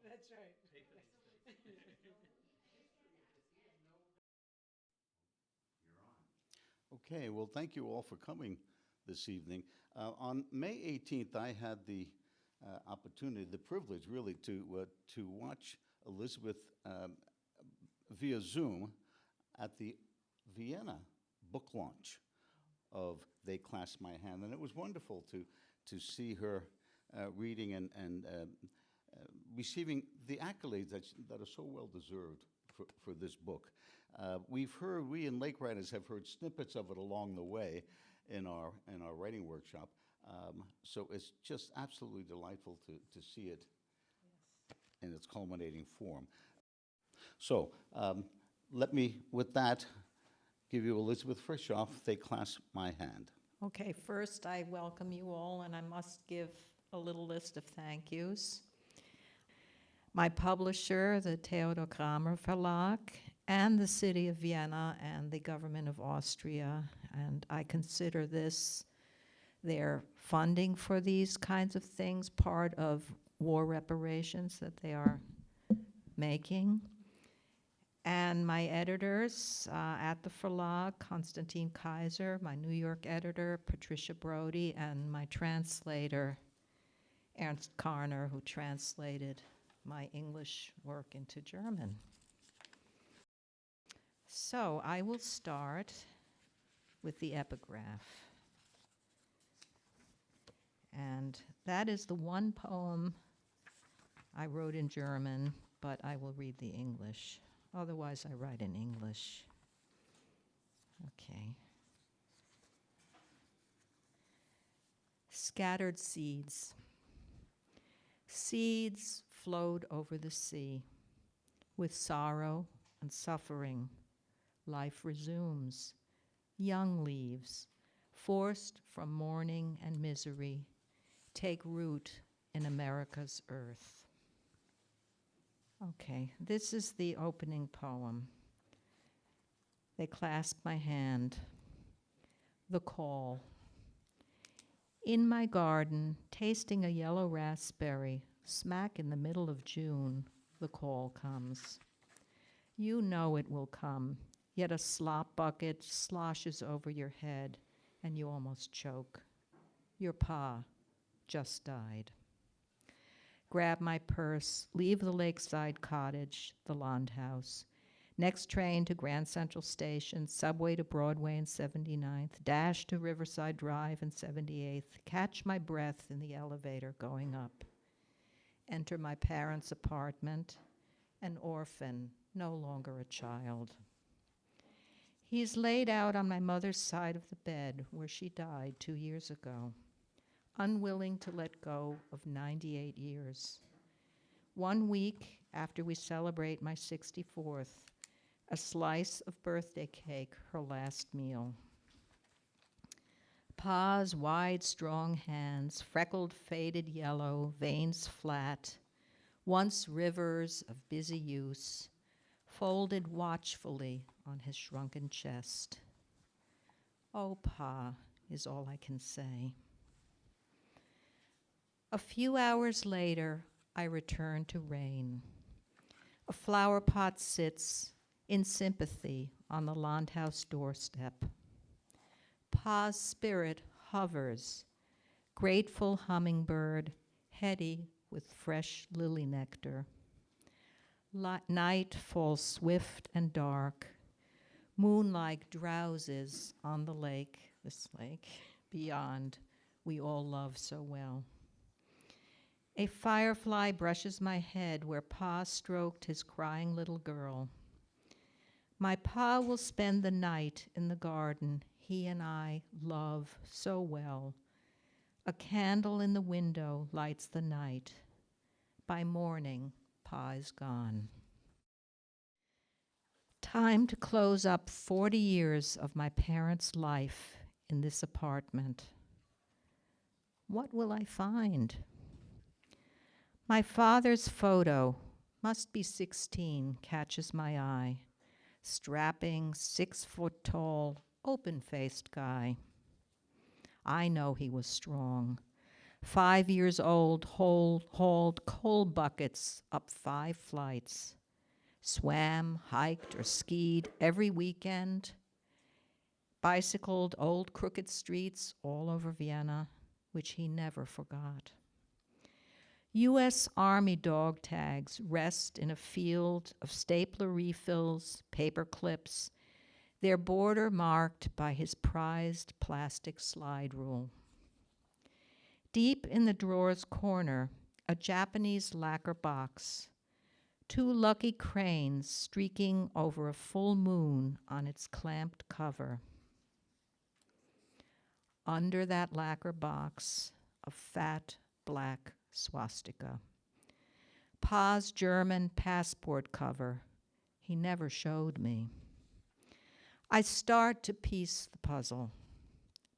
That's right. Okay, well, thank you all for coming this evening. On May 18th, I had the opportunity, the privilege really, to watch Elisabeth via Zoom at the Vienna book launch of They Clasp My Hand. And it was wonderful to see her reading and receiving the accolades that are so well deserved for this book. We in Lake Riders have heard snippets of it along the way in our writing workshop. So it's just absolutely delightful to see it in its culminating form. So let me, with that, give you Elisabeth Frischauf, They Clasp My Hand. Okay, first I welcome you all, and I must give a little list of thank yous. My publisher, the Theodor Kramer Verlag, and the City of Vienna and the Government of Austria, and I consider this their funding for these kinds of things part of war reparations that they are making. And my editors at the Verlag, Konstantin Kaiser, my New York editor, Patricia Brody, and my translator, Ernst Karner, who translated my English work into German. So I will start with the epigraph. And that is the one poem I wrote in German, but I will read the English. Otherwise, I write in English. Okay. Scattered seeds. Seeds flowed over the sea. With sorrow and suffering, life resumes. Young leaves, forced from mourning and misery, take root in America's earth. Okay, this is the opening poem. They clasp my hand. The call. In my garden, tasting a yellow raspberry, smack in the middle of June, the call comes. You know it will come, yet a slop bucket sloshes over your head, and you almost choke. Your pa just died. Grab my purse, leave the lakeside cottage, the Lond House. Next train to Grand Central Station, subway to Broadway and 79th, dash to Riverside Drive and 78th, catch my breath in the elevator going up. Enter my parents' apartment, an orphan, no longer a child. He's laid out on my mother's side of the bed where she died 2 years ago, unwilling to let go of 98 years. 1 week after we celebrate my 64th, a slice of birthday cake, her last meal. Pa's wide, strong hands, freckled, faded yellow, veins flat, once rivers of busy use, folded watchfully on his shrunken chest. Oh, Pa, is all I can say. A few hours later, I return to rain. A flower pot sits in sympathy on the Lond House doorstep. Pa's spirit hovers, grateful hummingbird, heady with fresh lily nectar. Night falls swift and dark. Moonlight drowses on the lake, this lake, beyond we all love so well. A firefly brushes my head where Pa stroked his crying little girl. My Pa will spend the night in the garden he and I love so well. A candle in the window lights the night. By morning, Pa is gone. Time to close up 40 years of my parents' life in this apartment. What will I find? My father's photo, must be 16, catches my eye. Strapping, 6-foot-tall, open-faced guy. I know he was strong. 5 years old, hauled coal buckets up 5 flights, swam, hiked, or skied every weekend, bicycled old crooked streets all over Vienna, which he never forgot. U.S. Army dog tags rest in a field of stapler refills, paper clips, their border marked by his prized plastic slide rule. Deep in the drawer's corner, a Japanese lacquer box, 2 lucky cranes streaking over a full moon on its clamped cover. Under that lacquer box, a fat black swastika. Pa's German passport cover. He never showed me. I start to piece the puzzle.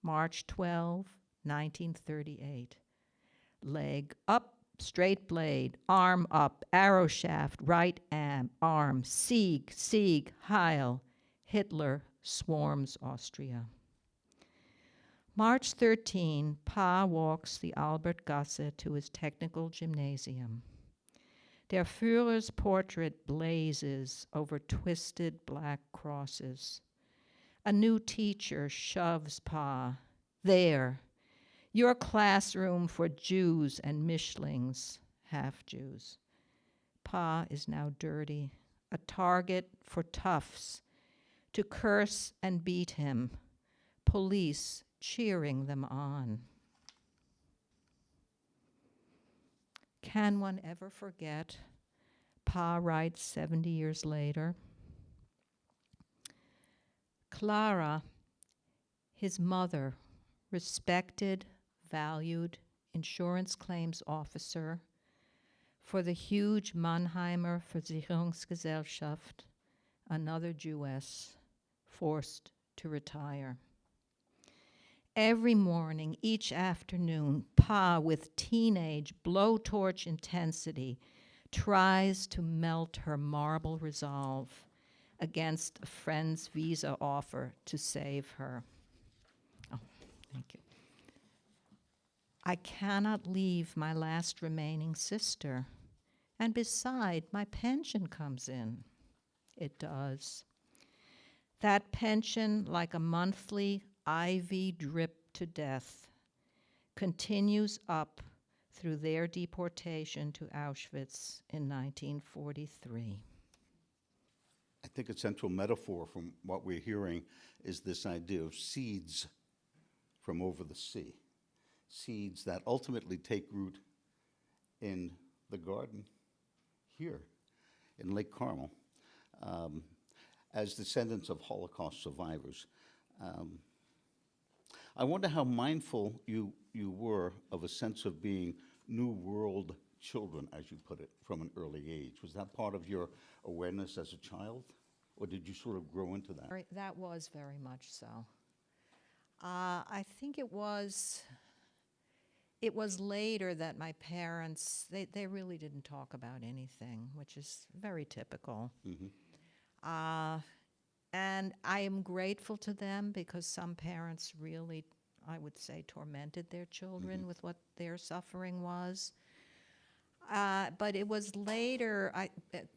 March 12, 1938. Leg up, straight blade, arm up, arrow shaft, right arm, Sieg, Heil. Hitler swarms Austria. March 13, Pa walks the Albertgasse to his technical gymnasium. Der Führer's portrait blazes over twisted black crosses. A new teacher shoves Pa. There, your classroom for Jews and Mischlings, half-Jews. Pa is now dirty, a target for toughs, to curse and beat him, police cheering them on. Can one ever forget? Pa writes 70 years later. Clara, his mother, respected, valued insurance claims officer for the huge Mannheimer Versicherungsgesellschaft, another Jewess, forced to retire. Every morning, each afternoon, Pa, with teenage blowtorch intensity, tries to melt her marble resolve against a friend's visa offer to save her. Oh, thank you. I cannot leave my last remaining sister, and beside, my pension comes in. It does. That pension, like a monthly IV drip to death, continues up through their deportation to Auschwitz in 1943. I think a central metaphor from what we're hearing is this idea of seeds from over the sea. Seeds that ultimately take root in the garden here in Lake Carmel. As descendants of Holocaust survivors, I wonder how mindful you were of a sense of being New World children, as you put it, from an early age. Was that part of your awareness as a child, or did you sort of grow into that? That was very much so. I think it was later that my parents, they really didn't talk about anything, which is very typical. Mm-hmm. And I am grateful to them because some parents really, I would say, tormented their children with what their suffering was. But it was later,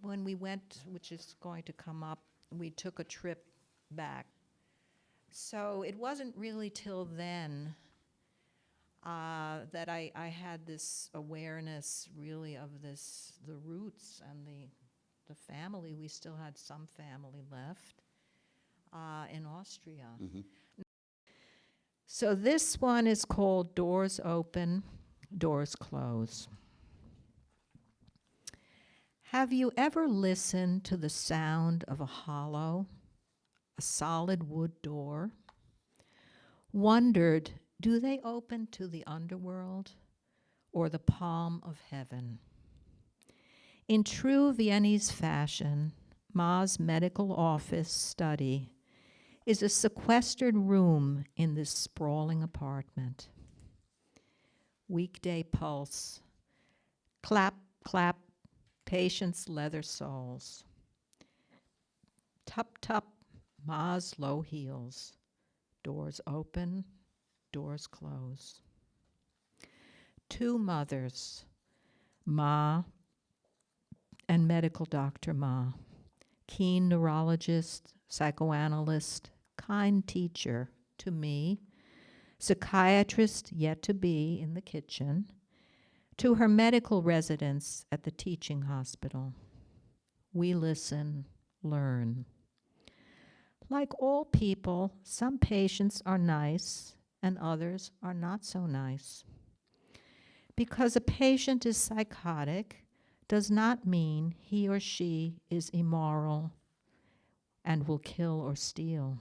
when we went, which is going to come up, we took a trip back. So it wasn't really till then that I had this awareness really of the roots and the family. We still had some family left in Austria. Mm-hmm. So this one is called Doors Open, Doors Close. Have you ever listened to the sound of a hollow, a solid wood door? Wondered, do they open to the underworld or the palm of heaven? In true Viennese fashion, Ma's medical office study is a sequestered room in this sprawling apartment. Weekday pulse, clap, clap, patients' leather soles. Tup, tup, Ma's low heels. Doors open, doors close. Two mothers, Ma and medical doctor Ma, keen neurologist, psychoanalyst, kind teacher to me, psychiatrist yet to be in the kitchen, to her medical residents at the teaching hospital. We listen, learn. Like all people, some patients are nice and others are not so nice. Because a patient is psychotic does not mean he or she is immoral and will kill or steal.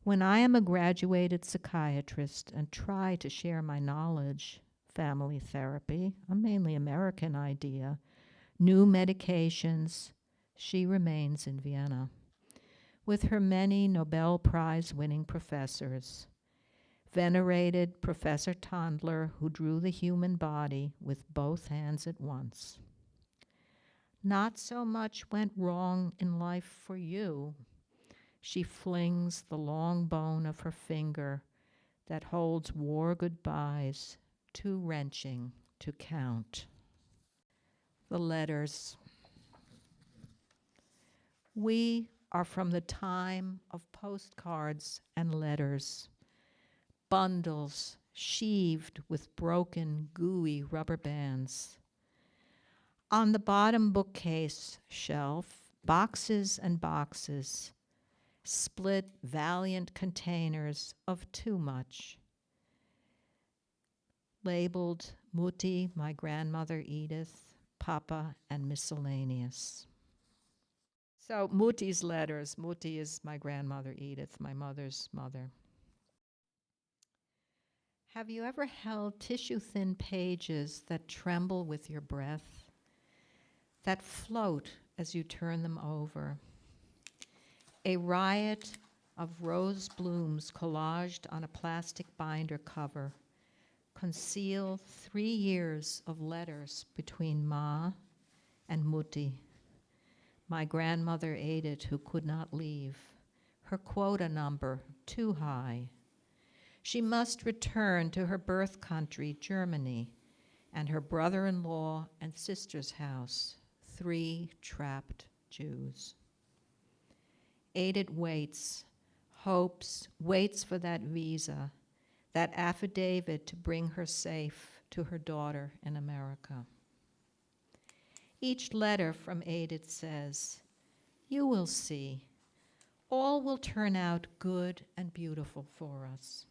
When I am a graduated psychiatrist and try to share my knowledge, family therapy, a mainly American idea, new medications, she remains in Vienna with her many Nobel Prize-winning professors. Venerated Professor Tondler, who drew the human body with both hands at once. Not so much went wrong in life for you. She flings the long bone of her finger that holds war goodbyes, too wrenching to count. The letters. We are from the time of postcards and letters, bundles sheathed with broken, gooey rubber bands. On the bottom bookcase shelf, boxes and boxes, split valiant containers of too much. Labeled Mutti, my grandmother Edith, Papa, and miscellaneous. So Mutti's letters. Mutti is my grandmother Edith, my mother's mother. Have you ever held tissue-thin pages that tremble with your breath, that float as you turn them over? A riot of rose blooms collaged on a plastic binder cover conceal 3 years of letters between Ma and Mutti, my grandmother Edith, who could not leave, her quota number too high. She must return to her birth country, Germany, and her brother-in-law and sister's house, 3 trapped Jews. Edith waits, hopes, waits for that visa, that affidavit to bring her safe to her daughter in America. Each letter from Edith says, "You will see, all will turn out good and beautiful for us."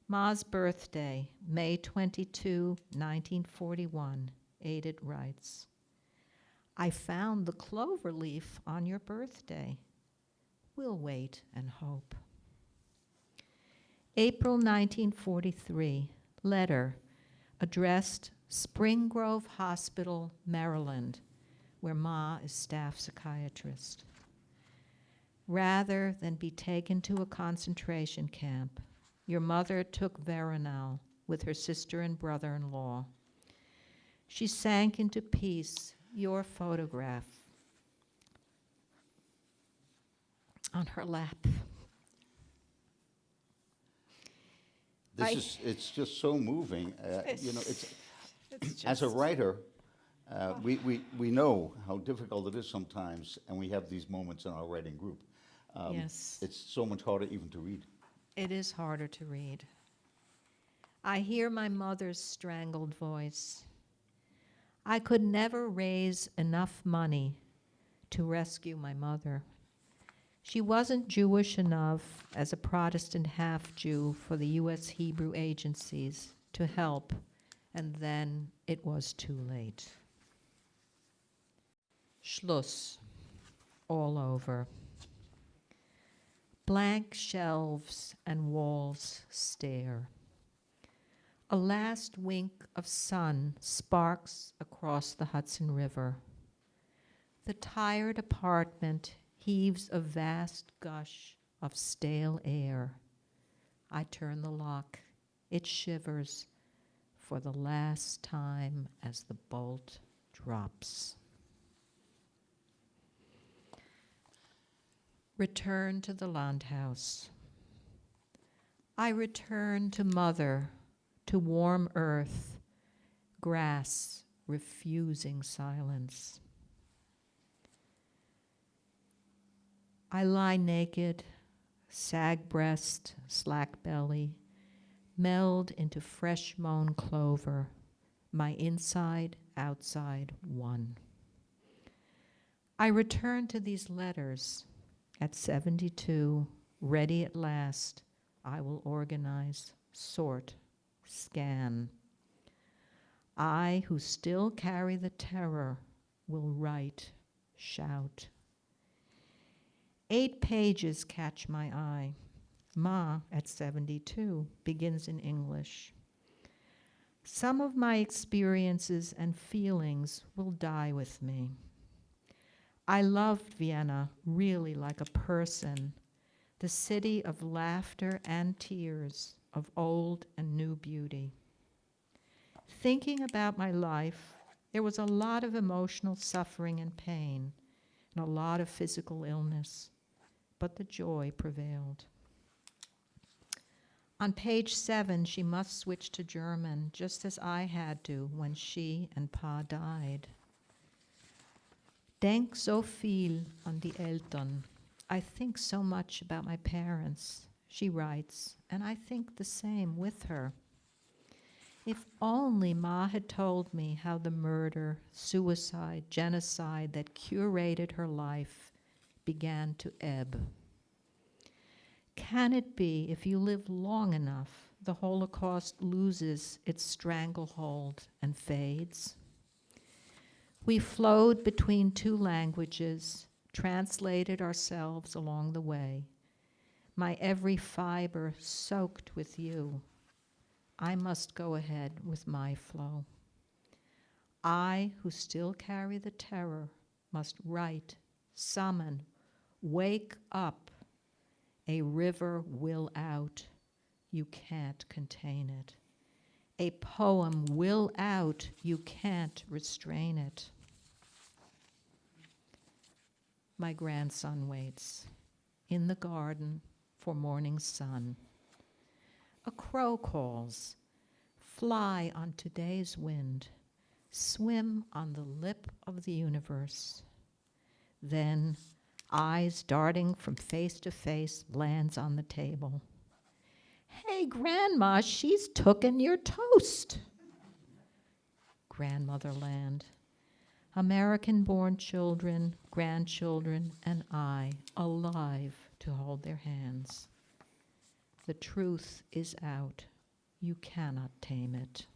Ma's birthday, May 22, 1941, Edith writes, "I found the clover leaf on your birthday. We'll wait and hope." April 1943, letter addressed Spring Grove Hospital, Maryland, where Ma is staff psychiatrist. Rather than be taken to a concentration camp, your mother took Veronal with her sister and brother-in-law. She sank into peace, your photograph on her lap. It's just so moving. It's It's as a just- writer, we know how difficult it is sometimes, and we have these moments in our writing group. Yes. It's so much harder even to read. It is harder to read. I hear my mother's strangled voice. I could never raise enough money to rescue my mother. She wasn't Jewish enough as a Protestant half-Jew for the U.S. Hebrew agencies to help, and then it was too late. Schluss, all over. Blank shelves and walls stare. A last wink of sun sparks across the Hudson River. The tired apartment heaves a vast gush of stale air. I turn the lock. It shivers for the last time as the bolt drops. Return to the Landhaus. I return to Mother, to warm earth, grass refusing silence. I lie naked, sag breast, slack belly, meld into fresh mown clover, my inside, outside one. I return to these letters at 72, ready at last. I will organize, sort, scan. I, who still carry the terror, will write, shout. 8 pages catch my eye. Ma, at 72, begins in English. Some of my experiences and feelings will die with me. I loved Vienna really like a person, the city of laughter and tears, of old and new beauty. Thinking about my life, there was a lot of emotional suffering and pain, and a lot of physical illness, but the joy prevailed. On page 7, she must switch to German, just as I had to when she and Pa died. Denk so viel an die Eltern. I think so much about my parents, she writes, and I think the same with her. If only Ma had told me how the murder, suicide, genocide that curated her life began to ebb. Can it be, if you live long enough, the Holocaust loses its stranglehold and fades? We flowed between 2 languages, translated ourselves along the way. My every fiber soaked with you. I must go ahead with my flow. I, who still carry the terror, must write, summon, wake up. A river will out. You can't contain it. A poem will out. You can't restrain it. My grandson waits in the garden for morning sun. A crow calls, fly on today's wind, swim on the lip of the universe. Then, eyes darting from face to face, lands on the table. Hey, Grandma, she's tooken your toast. Grandmother land. American-born children, grandchildren, and I, alive to hold their hands. The truth is out. You cannot tame it.